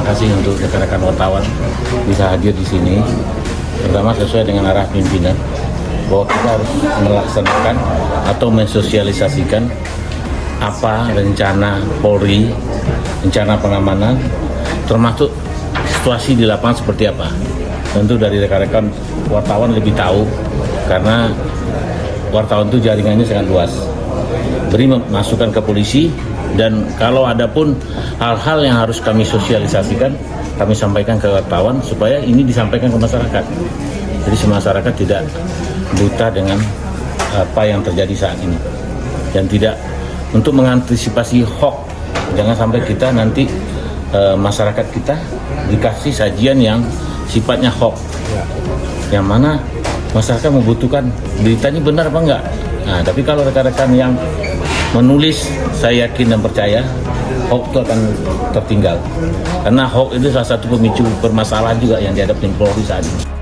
kasih untuk rekan-rekan wartawan bisa hadir di sini. Pertama sesuai dengan arah pimpinan bahwa kita harus melaksanakan atau mensosialisasikan apa rencana Polri, rencana pengamanan, termasuk situasi di lapangan seperti apa. Tentu dari rekan-rekan wartawan lebih tahu karena wartawan itu jaringannya sangat luas. Beri masukan ke polisi dan kalau ada pun hal-hal yang harus kami sosialisasikan, kami sampaikan ke wartawan supaya ini disampaikan ke masyarakat. Jadi masyarakat tidak buta dengan apa yang terjadi saat ini dan tidak untuk mengantisipasi hoax. Jangan sampai kita nanti masyarakat kita dikasih sajian yang sifatnya hoax, yang mana masyarakat membutuhkan beritanya benar apa enggak. Nah, tapi kalau rekan-rekan yang menulis, saya yakin dan percaya hoax itu akan tertinggal karena hoax itu salah satu pemicu permasalahan juga yang dihadapi Polri saat ini.